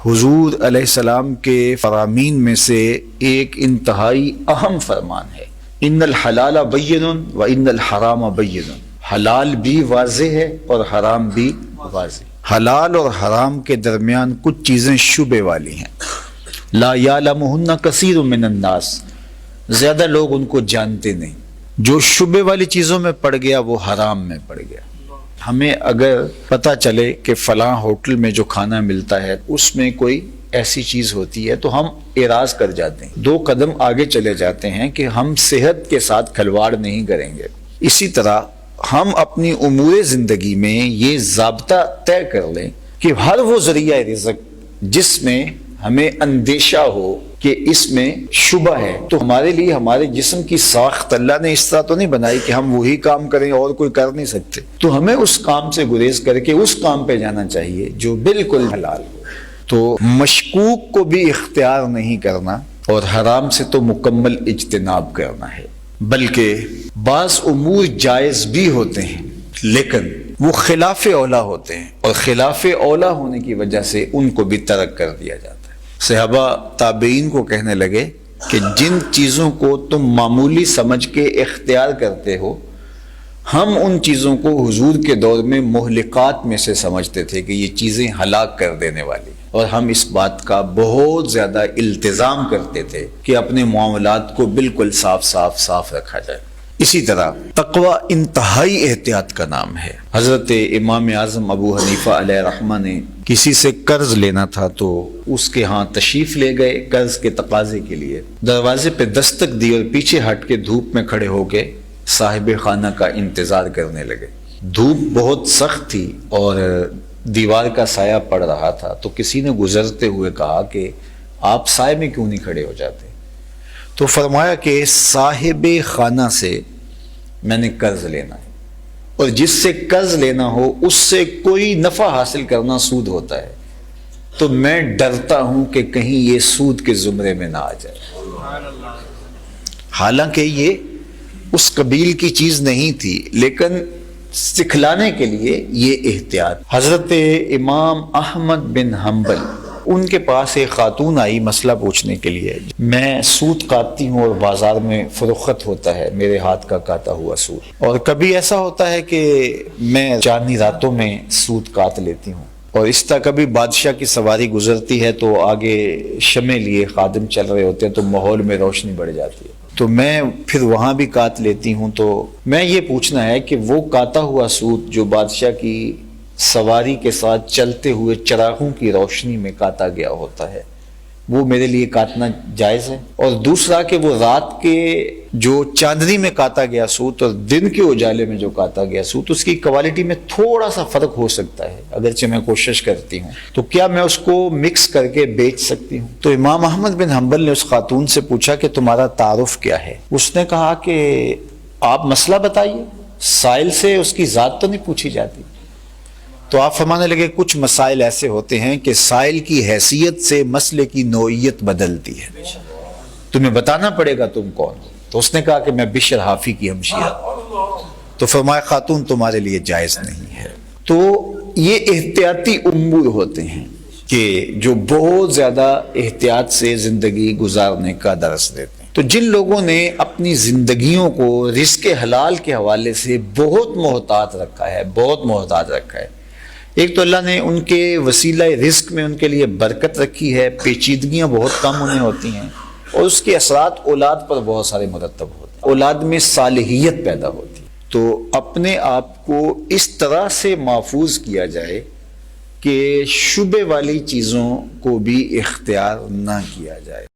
حضور علیہ السلام کے فرامین میں سے ایک انتہائی اہم فرمان ہے، ان الحلال بین و ان الحرام بین۔ حلال بھی واضح ہے اور حرام بھی واضح۔ حلال اور حرام کے درمیان کچھ چیزیں شبہ والی ہیں، لا یعلمہن کثیر من الناس، زیادہ لوگ ان کو جانتے نہیں۔ جو شبہ والی چیزوں میں پڑ گیا وہ حرام میں پڑ گیا۔ ہمیں اگر پتہ چلے کہ فلاں ہوٹل میں جو کھانا ملتا ہے اس میں کوئی ایسی چیز ہوتی ہے تو ہم اعراض کر جاتے ہیں، 2 قدم آگے چلے جاتے ہیں کہ ہم صحت کے ساتھ کھلواڑ نہیں کریں گے۔ اسی طرح ہم اپنی امور زندگی میں یہ ضابطہ طے کر لیں کہ ہر وہ ذریعہ رزق جس میں ہمیں اندیشہ ہو کہ اس میں شبہ ہے، تو ہمارے لیے ہمارے جسم کی ساخت اللہ نے اس طرح تو نہیں بنائی کہ ہم وہی کام کریں اور کوئی کر نہیں سکتے، تو ہمیں اس کام سے گریز کر کے اس کام پہ جانا چاہیے جو بالکل حلال ہو۔ تو مشکوک کو بھی اختیار نہیں کرنا اور حرام سے تو مکمل اجتناب کرنا ہے، بلکہ بعض امور جائز بھی ہوتے ہیں لیکن وہ خلاف اولا ہوتے ہیں، اور خلاف اولا ہونے کی وجہ سے ان کو بھی ترک کر دیا جاتا ہے۔ صحابہ تابعین کو کہنے لگے کہ جن چیزوں کو تم معمولی سمجھ کے اختیار کرتے ہو، ہم ان چیزوں کو حضور کے دور میں مہلکات میں سے سمجھتے تھے کہ یہ چیزیں ہلاک کر دینے والی، اور ہم اس بات کا بہت زیادہ التزام کرتے تھے کہ اپنے معاملات کو بالکل صاف رکھا جائے۔ اسی طرح تقوی انتہائی احتیاط کا نام ہے۔ حضرت امام اعظم ابو حنیفہ علیہ رحمہ نے کسی سے قرض لینا تھا تو اس کے ہاں تشریف لے گئے قرض کے تقاضے کے لیے، دروازے پہ دستک دی اور پیچھے ہٹ کے دھوپ میں کھڑے ہو کے صاحب خانہ کا انتظار کرنے لگے۔ دھوپ بہت سخت تھی اور دیوار کا سایہ پڑ رہا تھا، تو کسی نے گزرتے ہوئے کہا کہ آپ سائے میں کیوں نہیں کھڑے ہو جاتے؟ تو فرمایا کہ صاحب خانہ سے میں نے قرض لینا ہے، اور جس سے قرض لینا ہو اس سے کوئی نفع حاصل کرنا سود ہوتا ہے، تو میں ڈرتا ہوں کہ کہیں یہ سود کے زمرے میں نہ آ جائے۔ حالانکہ یہ اس قبیل کی چیز نہیں تھی، لیکن سکھلانے کے لیے یہ احتیاط۔ حضرت امام احمد بن حنبل، ان کے پاس ایک خاتون آئی مسئلہ پوچھنے کے لیے، میں سود کاٹتی ہوں اور بازار میں فروخت ہوتا ہے میرے ہاتھ کا کاٹا ہوا سود، اور کبھی ایسا ہوتا ہے کہ میں چاندنی راتوں میں سود کاٹ لیتی ہوں، اور اس طرح کبھی بادشاہ کی سواری گزرتی ہے تو آگے شمع لیے خادم چل رہے ہوتے ہیں تو ماحول میں روشنی بڑھ جاتی ہے، تو میں پھر وہاں بھی کاٹ لیتی ہوں۔ تو میں یہ پوچھنا ہے کہ وہ کاٹا ہوا سود جو بادشاہ کی سواری کے ساتھ چلتے ہوئے چراغوں کی روشنی میں کاٹا گیا ہوتا ہے، وہ میرے لیے کاٹنا جائز ہے؟ اور دوسرا کہ وہ رات کے جو چاندنی میں کاٹا گیا سوت اور دن کے اجالے میں جو کاٹا گیا سوت، اس کی کوالٹی میں تھوڑا سا فرق ہو سکتا ہے، اگرچہ میں کوشش کرتی ہوں، تو کیا میں اس کو مکس کر کے بیچ سکتی ہوں؟ تو امام احمد بن حنبل نے اس خاتون سے پوچھا کہ تمہارا تعارف کیا ہے؟ اس نے کہا کہ آپ مسئلہ بتائیے، سائل سے اس کی ذات تو نہیں پوچھی جاتی۔ تو آپ فرمانے لگے کچھ مسائل ایسے ہوتے ہیں کہ سائل کی حیثیت سے مسئلے کی نوعیت بدلتی ہے، تمہیں بتانا پڑے گا تم کون ہو۔ تو اس نے کہا کہ میں بشر حافی کی ہمشیرہ۔ تو فرمایا خاتون تمہارے لیے جائز نہیں ہے۔ تو یہ احتیاطی امور ہوتے ہیں کہ جو بہت زیادہ احتیاط سے زندگی گزارنے کا درس دیتے ہیں۔ تو جن لوگوں نے اپنی زندگیوں کو رزق حلال کے حوالے سے بہت محتاط رکھا ہے، ایک تو اللہ نے ان کے وسیلہ رزق میں ان کے لیے برکت رکھی ہے، پیچیدگیاں بہت کم انہیں ہوتی ہیں، اور اس کے اثرات اولاد پر بہت سارے مرتب ہوتے ہیں، اولاد میں صالحیت پیدا ہوتی ہے۔ تو اپنے آپ کو اس طرح سے محفوظ کیا جائے کہ شبہ والی چیزوں کو بھی اختیار نہ کیا جائے۔